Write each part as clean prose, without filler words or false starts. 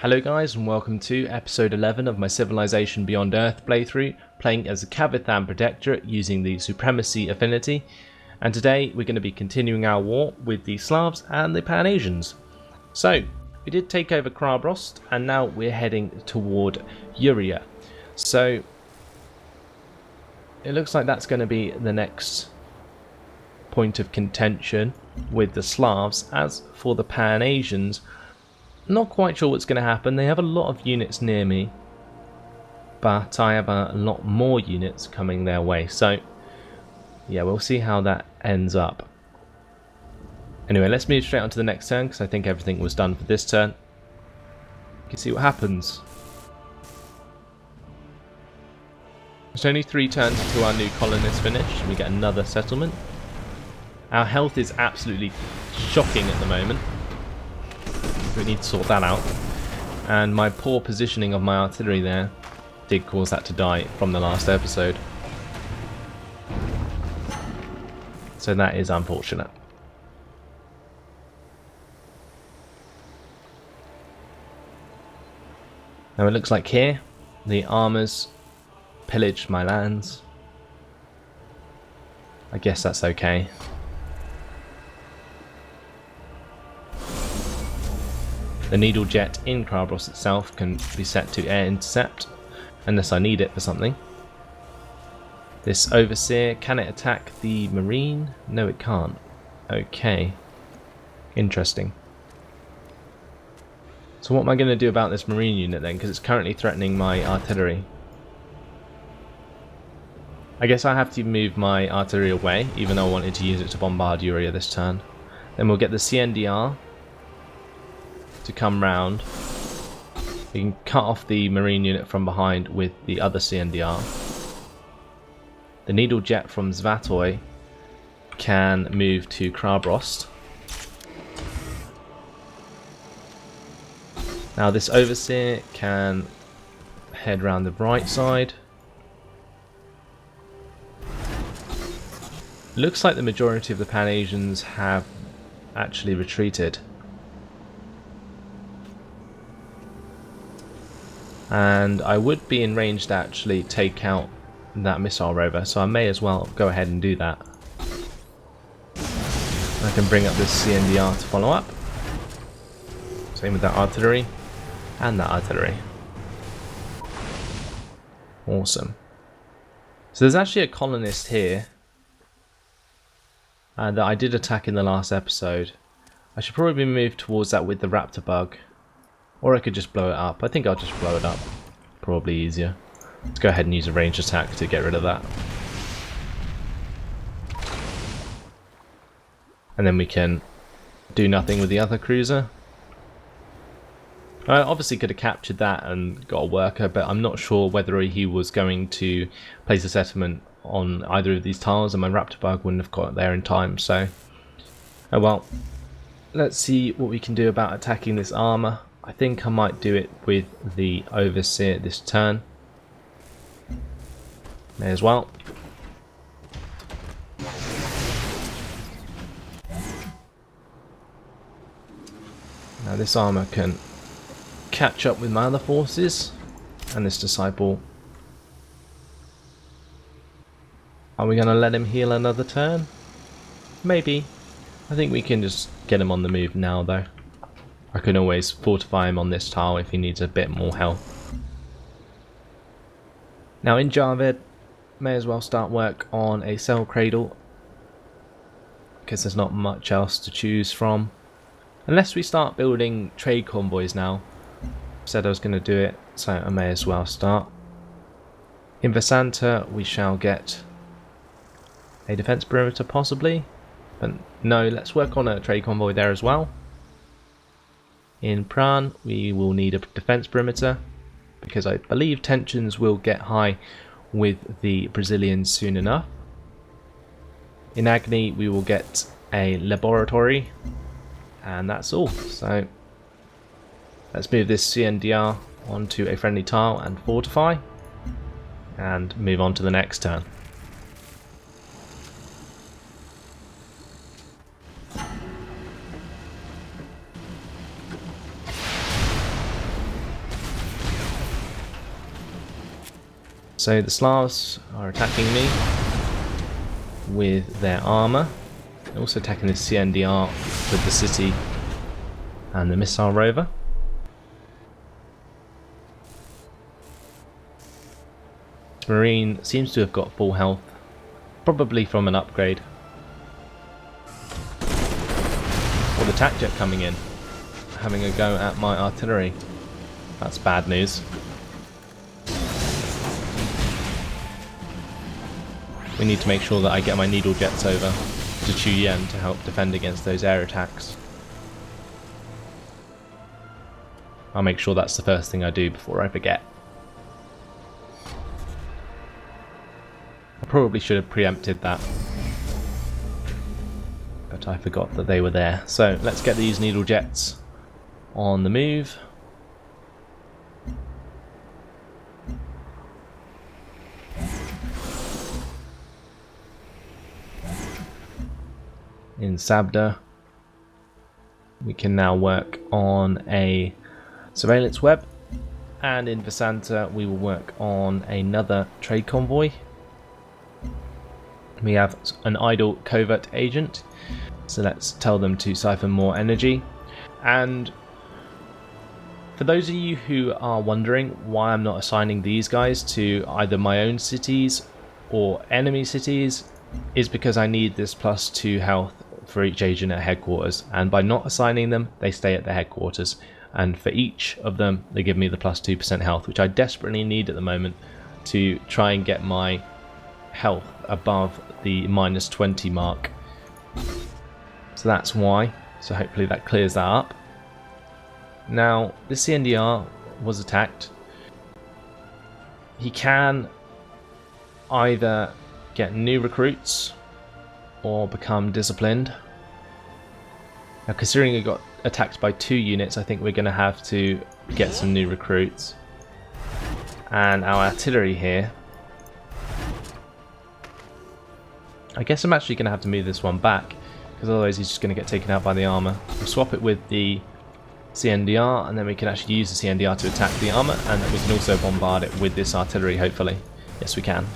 Hello guys and welcome to episode 11 of my Civilization Beyond Earth playthrough, playing as the Kavithan Protectorate using the Supremacy affinity, and today we're going to be continuing our war with the Slavs and the Pan-Asians. So, we did take over Krabrost and now we're heading toward Uria. So, it looks like that's going to be the next point of contention with the Slavs. As for the Pan-Asians, not quite sure what's going to happen. They have a lot of units near me, but I have a lot more units coming their way. So, yeah, we'll see how that ends up. Anyway, let's move straight on to the next turn, because I think everything was done for this turn. You can see what happens. There's only 3 turns until our new colonists finish, and we get another settlement. Our health is absolutely shocking at the moment. We need to sort that out, and my poor positioning of my artillery there did cause that to die from the last episode, so that is unfortunate. Now it looks like here the armors pillaged my lands. I guess that's okay. The needle jet in Krabrost itself can be set to air intercept, unless I need it for something. This overseer, can it attack the marine? No, it can't. Okay. Interesting. So what am I going to do about this marine unit then? Because it's currently threatening my artillery. I guess I have to move my artillery away, even though I wanted to use it to bombard Uria this turn. Then we'll get the CNDR to come round. We can cut off the marine unit from behind with the other CNDR. The needle jet from Svatoy can move to Krabrost. Now this overseer can head round the right side. Looks like the majority of the Pan-Asians have actually retreated. And I would be in range to actually take out that missile rover, so I may as well go ahead and do that. I can bring up this CNDR to follow up. Same with that artillery and that artillery. Awesome. So there's actually a colonist here that I did attack in the last episode. I should probably move towards that with the raptor bug. Or I could just blow it up. I think I'll just blow it up. Probably easier. Let's go ahead and use a ranged attack to get rid of that. And then we can do nothing with the other cruiser. I obviously could have captured that and got a worker, but I'm not sure whether he was going to place a settlement on either of these tiles, and my raptor bug wouldn't have got there in time, so... Oh well. Let's see what we can do about attacking this armor. I think I might do it with the overseer this turn. May as well. Now this armor can catch up with my other forces, and this disciple. Are we going to let him heal another turn? Maybe. I think we can just get him on the move now though. I can always fortify him on this tile if he needs a bit more health. Now in Javed, may as well start work on a cell cradle, because there's not much else to choose from. Unless we start building trade convoys now. Said I was going to do it, so I may as well start. In Vasanta we shall get a defense perimeter possibly. But no, let's work on a trade convoy there as well. In Pran, we will need a defense perimeter, because I believe tensions will get high with the Brazilians soon enough. In Agni, we will get a laboratory, and that's all. So let's move this CNDR onto a friendly tile and fortify, and move on to the next turn. So the Slavs are attacking me with their armour. They're also attacking the CNDR with the city and the missile rover. Marine seems to have got full health, probably from an upgrade. Or the attack jet coming in, having a go at my artillery. That's bad news. We need to make sure that I get my needle jets over to Protean to help defend against those air attacks. I'll make sure that's the first thing I do before I forget. I probably should have preempted that, but I forgot that they were there. So let's get these needle jets on the move. In Sabda, we can now work on a surveillance web, and in Visanta we will work on another trade convoy. We have an idle covert agent, so let's tell them to siphon more energy. And for those of you who are wondering why I'm not assigning these guys to either my own cities or enemy cities, is because I need this +2 health for each agent at headquarters, and by not assigning them they stay at the headquarters, and for each of them they give me the +2% health, which I desperately need at the moment to try and get my health above the -20 mark. So that's why. So hopefully that clears that up. Now the CNDR was attacked. He can either get new recruits or become disciplined. Now considering he got attacked by 2 units, I think we're going to have to get some new recruits. And our artillery here, I guess I'm actually going to have to move this one back, because otherwise he's just going to get taken out by the armour. We'll swap it with the CNDR, and then we can actually use the CNDR to attack the armour, and then we can also bombard it with this artillery, hopefully. Yes, we can.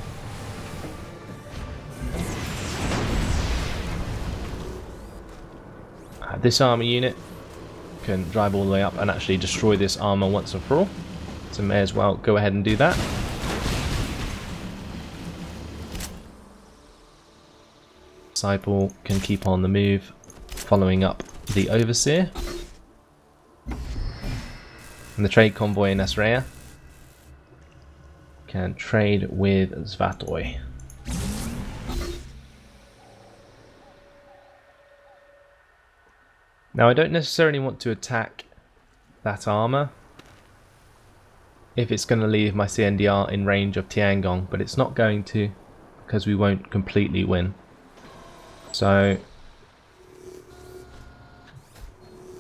This armour unit can drive all the way up and actually destroy this armour once and for all, so may as well go ahead and do that. Disciple can keep on the move, following up the Overseer. And the trade convoy in Esrea can trade with Svatoy. Now I don't necessarily want to attack that armour if it's going to leave my CNDR in range of Tiangong, but it's not going to, because we won't completely win. So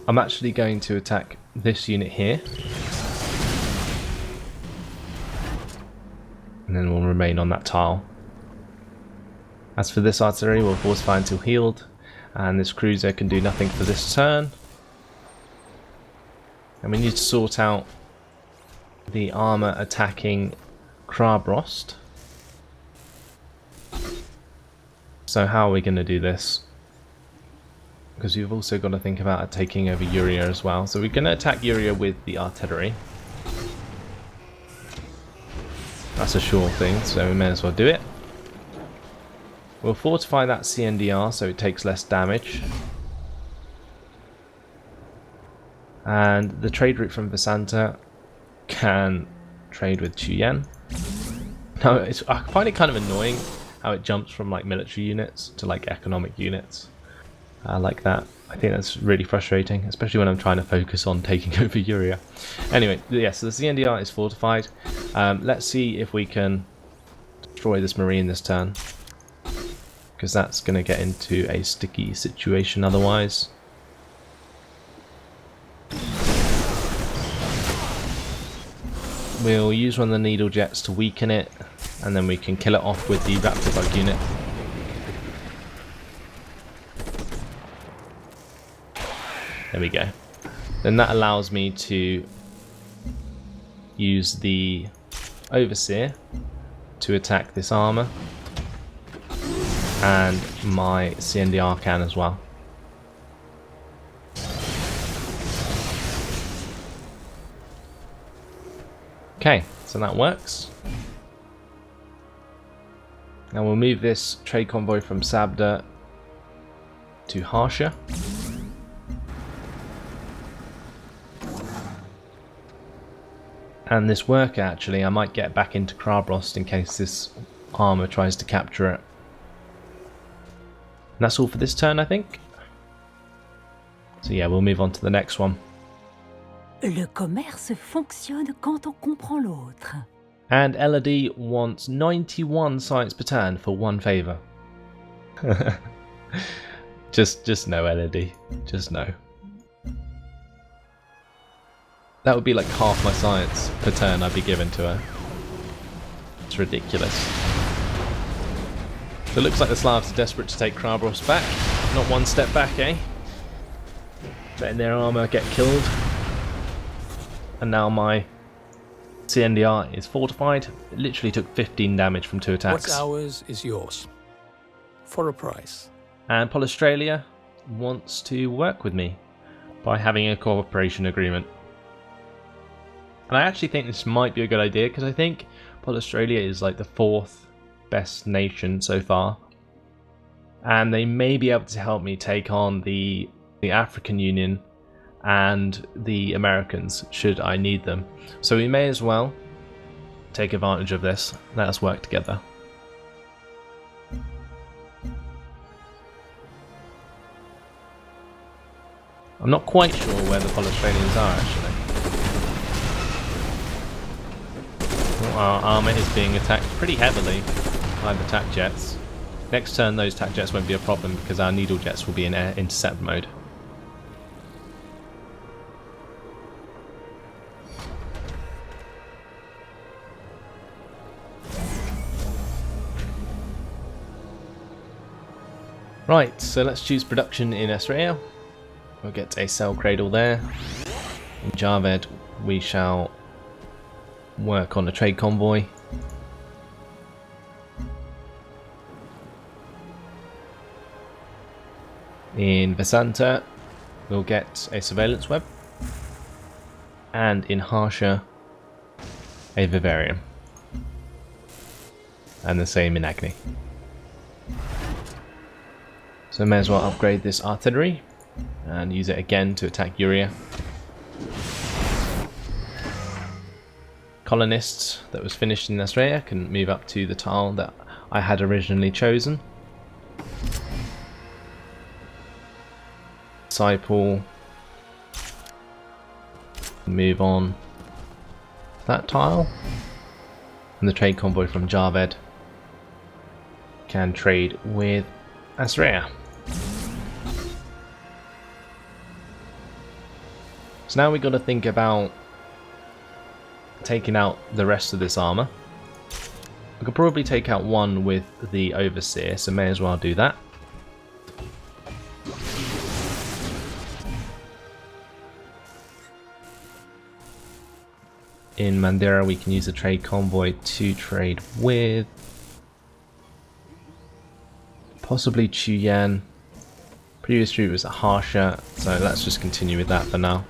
I'm actually going to attack this unit here, and then we'll remain on that tile. As for this artillery, we'll fortify until healed, and this cruiser can do nothing for this turn. And we need to sort out the armour attacking Krabrost. So how are we going to do this? Because we've also got to think about taking over Uria as well. So we're going to attack Uria with the artillery. That's a sure thing, so we may as well do it. We'll fortify that CNDR so it takes less damage. And the trade route from Visanta can trade with Chuyen. Now, I find it kind of annoying how it jumps from like military units to like economic units. I like that. I think that's really frustrating, especially when I'm trying to focus on taking over Uria. Anyway, yeah, so the CNDR is fortified. Let's see if we can destroy this marine this turn, because that's going to get into a sticky situation otherwise. We'll use one of the needle jets to weaken it, and then we can kill it off with the raptor bug unit. There we go. Then that allows me to use the Overseer to attack this armor. And my CNDR can as well. Okay, so that works. Now we'll move this trade convoy from Sabda to Harsha. And this worker, actually, I might get back into Krabrost in case this armor tries to capture it. And that's all for this turn, I think. So yeah, we'll move on to the next one. Le commerce fonctionne quand on comprend l'autre. And Elodie wants 91 science per turn for 1 favour. just no, Elodie. Just no. That would be like half my science per turn I'd be given to her. It's ridiculous. So it looks like the Slavs are desperate to take Krabrost back. Not one step back, eh? Letting their armour get killed. And now my CNDR is fortified. It literally took 15 damage from 2 attacks. What's ours is yours. For a price. And Australia wants to work with me by having a cooperation agreement. And I actually think this might be a good idea because I think Australia is like the 4th best nation so far. And they may be able to help me take on the African Union and the Americans should I need them. So we may as well take advantage of this. Let us work together. I'm not quite sure where the Australians are actually. Our armour is being attacked pretty heavily by the attack jets. Next turn those attack jets won't be a problem because our needle jets will be in air intercept mode. Right, so let's choose production in Israel. We'll get a cell cradle there. In Javed we shall work on a trade convoy. In Vesanta we'll get a surveillance web. And in Harsha a vivarium. And the same in Agni. So may as well upgrade this artillery and use it again to attack Uria. Colonists that was finished in Australia can move up to the tile that I had originally chosen. Disciple, move on to that tile, and the trade convoy from Javed can trade with Australia. So now we've got to think about taking out the rest of this armour. We could probably take out one with the Overseer, so may as well do that. In Mandira we can use the trade convoy to trade with possibly Chuyan. Previous route was at Harsha, so let's just continue with that for now.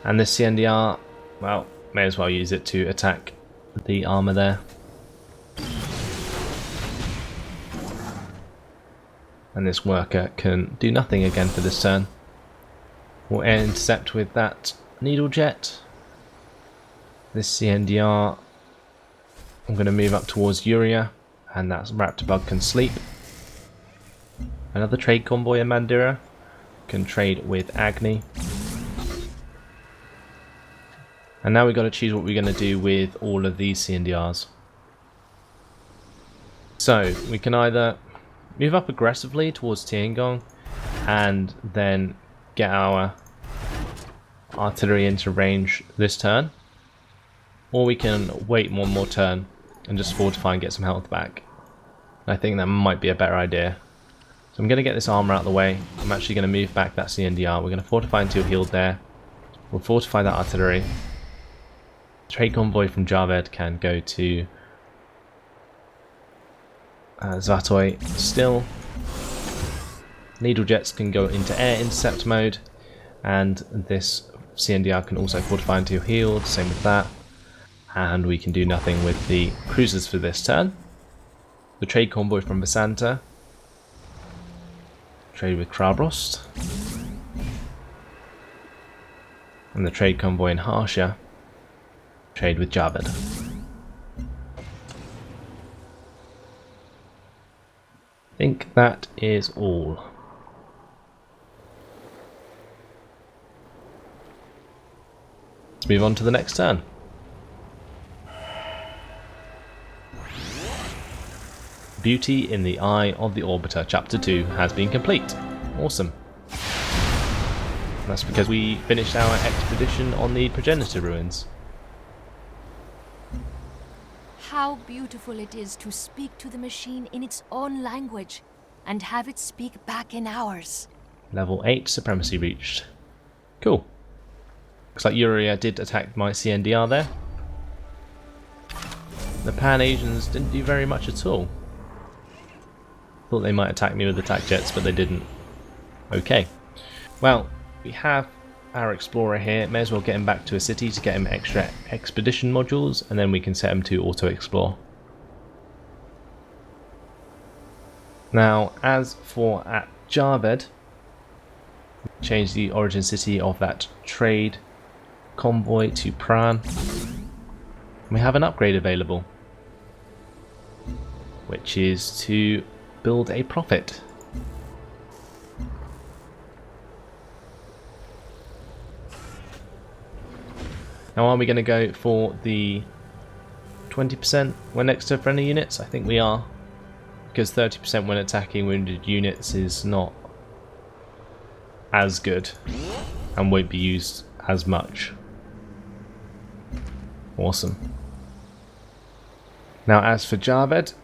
And this CNDR, well, may as well use it to attack the armour there. And this worker can do nothing again for this turn. We'll intercept with that needle jet. This CNDR, I'm going to move up towards Uria, and that Raptor Bug can sleep. Another trade convoy in Mandira can trade with Agni. And now we've got to choose what we're going to do with all of these CNDRs. So we can either move up aggressively towards Tiangong and then get our artillery into range this turn, or we can wait one more turn and just fortify and get some health back. I think that might be a better idea. So I'm going to get this armor out of the way. I'm actually going to move back that CNDR. We're going to fortify until healed there. We'll fortify that artillery. Trade convoy from Javed can go to Zvatoi still. Needle jets can go into air intercept mode, and this CNDR can also fortify until healed, same with that. And we can do nothing with the cruisers for this turn. The trade convoy from Visanta. Trade with Krabrost. And the trade convoy in Harsha. Trade with Javed. I think that is all. Let's move on to the next turn. Beauty in the Eye of the Orbiter, Chapter 2, has been complete. Awesome. That's because we finished our expedition on the Progenitor Ruins. How beautiful it is to speak to the machine in its own language and have it speak back in ours. Level 8 Supremacy reached. Cool. Looks like Yuria did attack my CNDR there. The Pan-Asians didn't do very much at all. Thought they might attack me with attack jets, but they didn't. Okay. Well, we have our explorer here. May as well get him back to a city to get him extra expedition modules, and then we can set him to auto-explore. Now, as for at Javed, change the origin city of that trade convoy to Pran. We have an upgrade available, which is to build a prophet. Now, are we going to go for the 20% when next to friendly units? I think we are, because 30% when attacking wounded units is not as good and won't be used as much. Awesome. Now, as for Javed,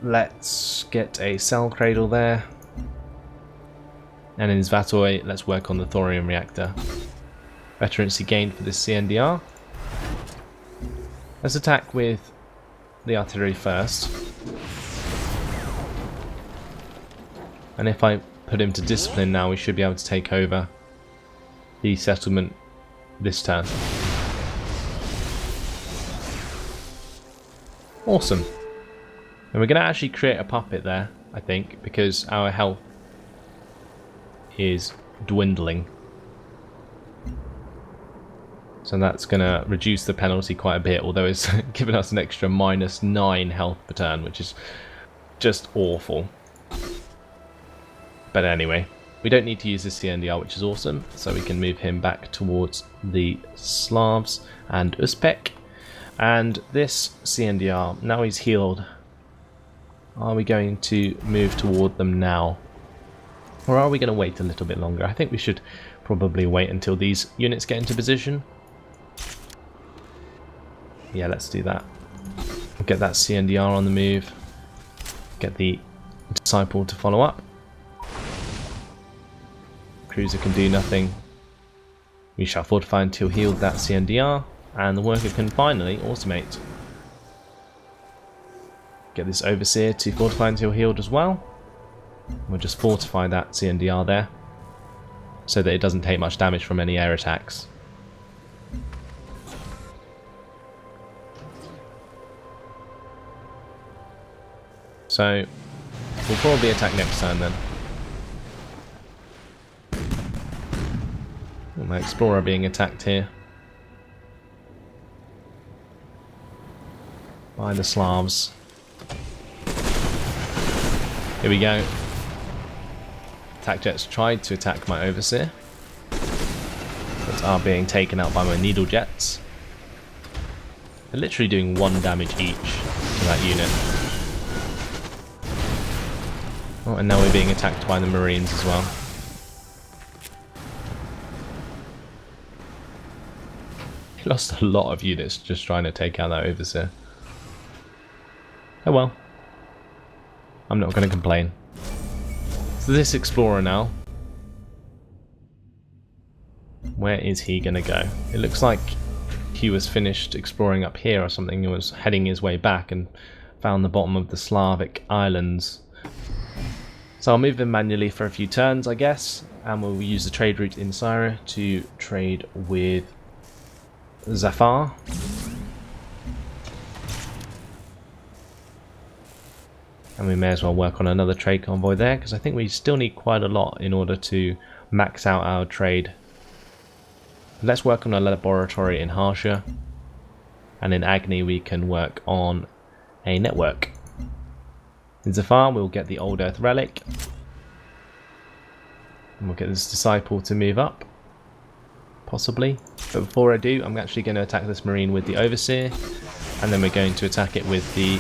let's get a cell cradle there. And in Zvatoi, let's work on the thorium reactor. Veterancy gained for this CNDR. Let's attack with the artillery first. And if I put him to discipline now, we should be able to take over the settlement this turn. Awesome. And we're going to actually create a puppet there, I think, because our health is dwindling. So that's going to reduce the penalty quite a bit, although it's giving us an extra -9 health per turn, which is just awful. But anyway, we don't need to use this CNDR, which is awesome, so we can move him back towards the Slavs and Uzbek. And this CNDR, now he's healed, are we going to move toward them now? Or are we going to wait a little bit longer? I think we should probably wait until these units get into position. Yeah, let's do that. We'll get that CNDR on the move. Get the Disciple to follow up. Cruiser can do nothing. We shall fortify until healed that CNDR. And the worker can finally automate. Get this Overseer to fortify until healed as well. We'll just fortify that CNDR there, so that it doesn't take much damage from any air attacks. So, we'll probably attack next turn then. Oh, my Explorer being attacked here by the Slavs. Here we go. Attack jets tried to attack my Overseer, but are being taken out by my needle jets. They're literally doing 1 damage each to that unit. Oh, and now we're being attacked by the Marines as well. He lost a lot of units just trying to take out that Overseer. Oh well. I'm not going to complain. So this Explorer now, where is he going to go? It looks like he was finished exploring up here or something. He was heading his way back and found the bottom of the Slavic islands. So I'll move him manually for a few turns, I guess, and we'll use the trade route in Syra to trade with Zafar. And we may as well work on another trade convoy there, because I think we still need quite a lot in order to max out our trade. Let's work on a laboratory in Harsha, and in Agni we can work on a network. In Zafar we'll get the Old Earth Relic, and we'll get this Disciple to move up, possibly. But before I do, I'm actually going to attack this Marine with the Overseer, and then we're going to attack it with the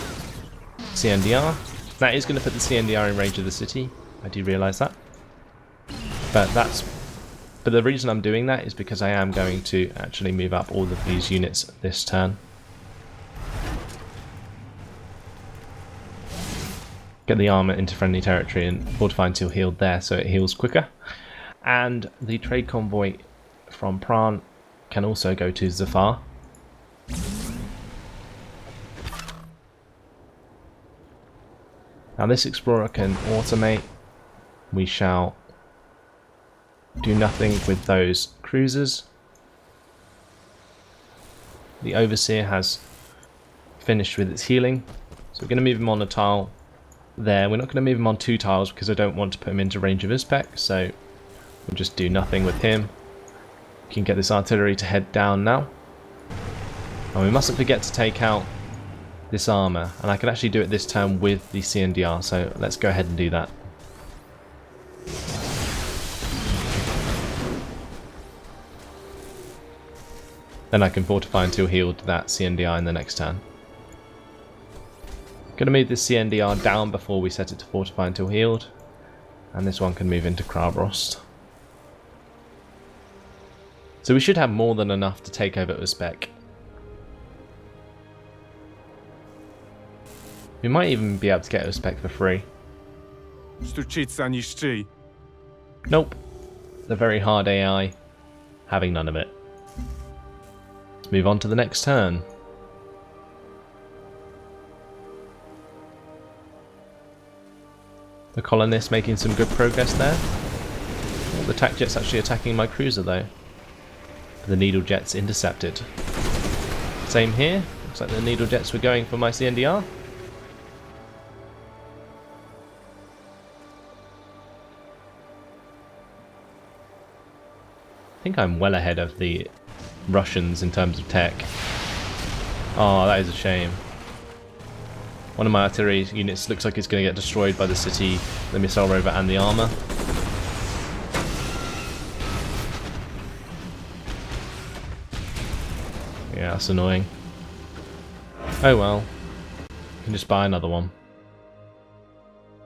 CNDR. That is going to put the CNDR in range of the city, I do realise that. But the reason I'm doing that is because I am going to actually move up all of these units this turn. Get the armor into friendly territory and fortify until healed there, so it heals quicker. And the trade convoy from Pran can also go to Zafar. Now this explorer can automate. We shall do nothing with those cruisers. The Overseer has finished with its healing, so we're going to move him on a tile there. We're not going to move him on 2 tiles because I don't want to put him into range of Uzbek, so we'll just do nothing with him. We can get this artillery to head down now. And we mustn't forget to take out this armor, and I can actually do it this turn with the CNDR, so let's go ahead and do that. Then I can fortify until healed that CNDR in the next turn. Gonna move this CNDR down before we set it to fortify until healed, and this one can move into Krabrost. So we should have more than enough to take over Uzbek. We might even be able to get Uzbek for free. Nope. The very hard AI, having none of it. Let's move on to the next turn. The colonists making some good progress there. The attack jet's actually attacking my cruiser though. The needle jets intercepted. Same here. Looks like the needle jets were going for my CNDR. I think I'm well ahead of the Russians in terms of tech. Oh, that is a shame. One of my artillery units looks like it's going to get destroyed by the city, the missile rover and the armor. Yeah, that's annoying. Oh well. You can just buy another one.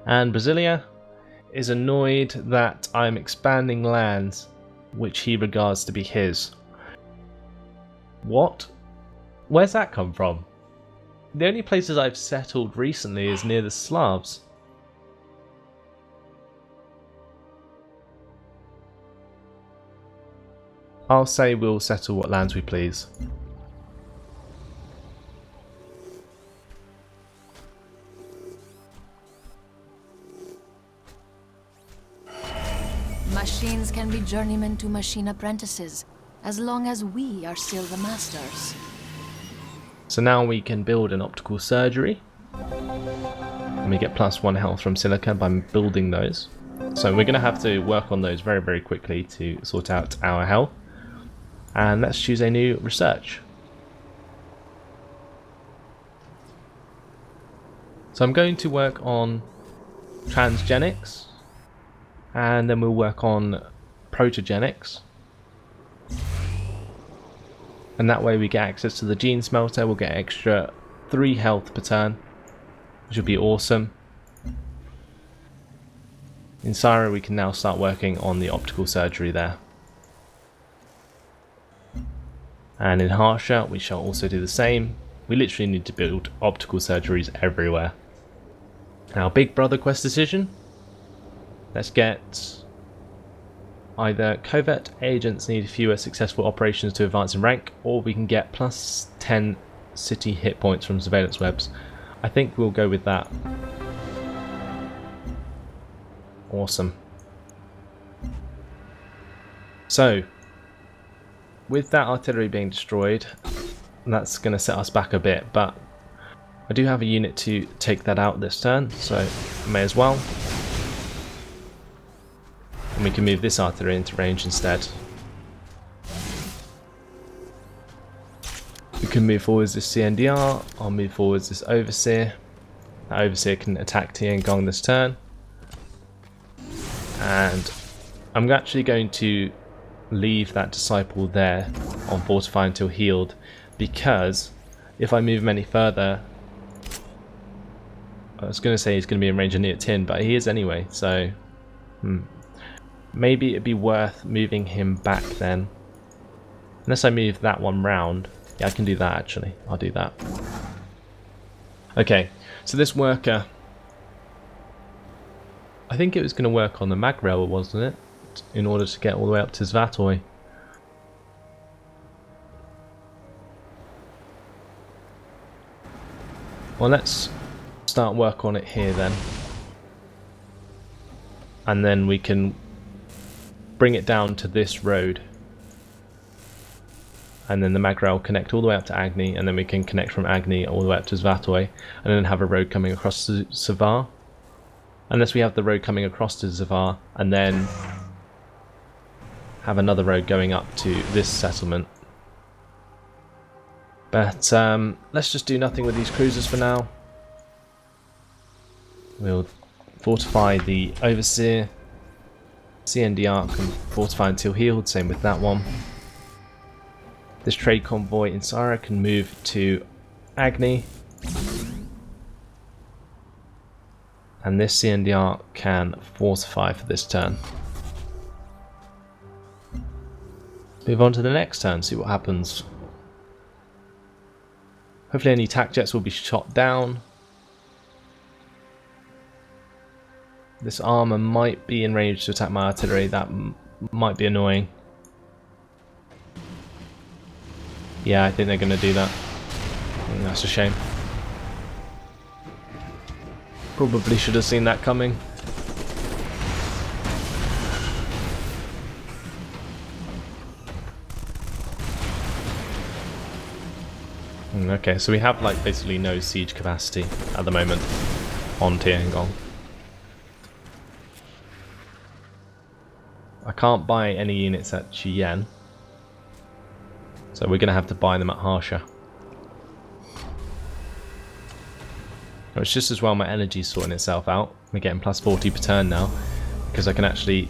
And Brasilia is annoyed that I'm expanding lands which he regards to be his. What? Where's that come from? The only places I've settled recently is near the Slavs. I'll say we'll settle what lands we please. Machines can be journeymen to machine apprentices, as long as we are still the masters. So now we can build an optical surgery. And we get +1 health from silica by building those. So we're going to have to work on those very, very quickly to sort out our health. And let's choose a new research. So I'm going to work on transgenics. And then we'll work on protogenics. And that way we get access to the gene smelter. We'll get extra 3 health per turn, which would be awesome. In Syra we can now start working on the optical surgery there. And in Harsha we shall also do the same. We literally need to build optical surgeries everywhere. Now, big brother quest decision. Let's get either covert agents need fewer successful operations to advance in rank, or we can get plus 10 city hit points from surveillance webs. I think we'll go with that. Awesome. So, with that artillery being destroyed, that's going to set us back a bit, but I do have a unit to take that out this turn, so may as well. And we can move this artillery into range instead. We can move forwards this CNDR, I'll move forwards this Overseer. That Overseer can attack Tiangong this turn. And I'm actually going to leave that Disciple there on Fortify until healed, because if I move him any further, I was going to say he's going to be in range of near tin, but he is anyway, so maybe it'd be worth moving him back then. Unless I move that one round. Yeah, I can do that actually. I'll do that. Okay, so this worker, I think it was going to work on the mag rail, wasn't it? In order to get all the way up to Svatoy. Well, let's start work on it here then. And then we can bring it down to this road. And then the mag rail will connect all the way up to Agni, and then we can connect from Agni all the way up to Svatoy, and then have a road coming across to Zavar. Unless we have the road coming across to Zavar, and then have another road going up to this settlement. But let's just do nothing with these cruisers for now. We'll fortify the Overseer. CNDR can fortify until healed, same with that one. This trade convoy in Sara can move to Agni. And this CNDR can fortify for this turn. Move on to the next turn, see what happens. Hopefully any attack jets will be shot down. This armor might be in range to attack my artillery, that might be annoying. Yeah, I think they're going to do that. That's a shame. Probably should have seen that coming. Okay, so we have like basically no siege capacity at the moment on Tiangong. I can't buy any units at Chiyang, so we're going to have to buy them at Harsha. It's just as well my energy's sorting itself out. We're getting plus 40 per turn now, because I can actually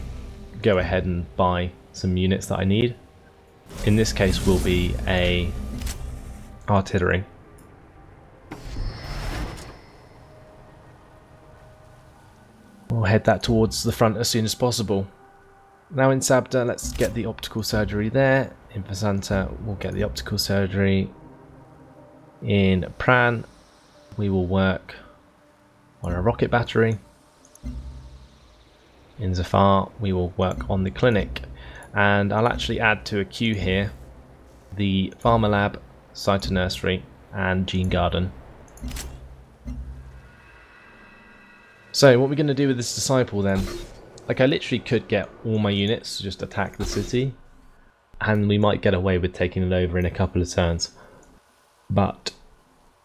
go ahead and buy some units that I need. In this case will be a artillery. We'll head that towards the front as soon as possible. Now in Sabda, let's get the optical surgery there. In Vasanta, we'll get the optical surgery. In Pran, we will work on a rocket battery. In Zafar, we will work on the clinic. And I'll actually add to a queue here the Pharma Lab, Cyto Nursery, and Gene Garden. So what we're going to do with this Disciple then? Like, I literally could get all my units to just attack the city, and we might get away with taking it over in a couple of turns. But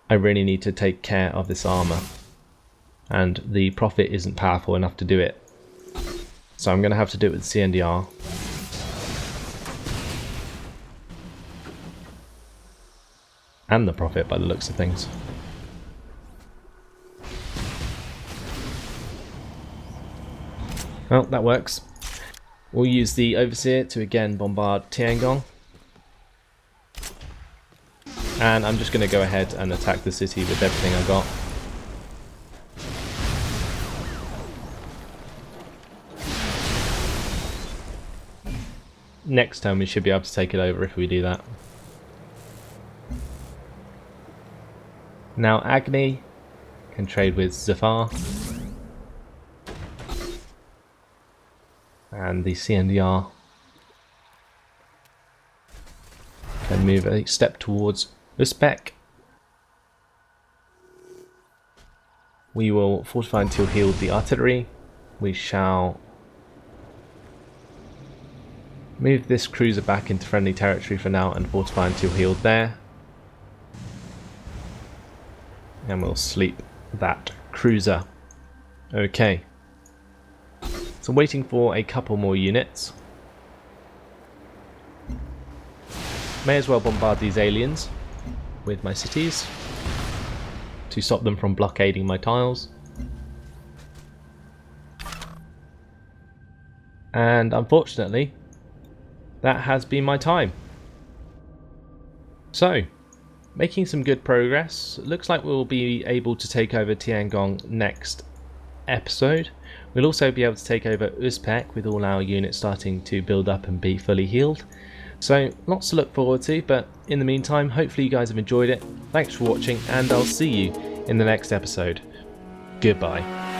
I really need to take care of this armor, and the Prophet isn't powerful enough to do it. So I'm going to have to do it with CNDR. And the Prophet, by the looks of things. Well, that works. We'll use the Overseer to again bombard Tiangong. And I'm just going to go ahead and attack the city with everything I got. Next turn we should be able to take it over if we do that. Now Agni can trade with Zafar. And the CNDR can move a step towards Uzbek. We will fortify until healed the artillery. We shall move this cruiser back into friendly territory for now and fortify until healed there. And we'll sleep that cruiser. Okay. So waiting for a couple more units. May as well bombard these aliens with my cities to stop them from blockading my tiles. And unfortunately, that has been my time. So, making some good progress. Looks like we'll be able to take over Tiangong next episode. We'll also be able to take over Uzbek with all our units starting to build up and be fully healed. So lots to look forward to, but in the meantime, hopefully you guys have enjoyed it. Thanks for watching, and I'll see you in the next episode. Goodbye.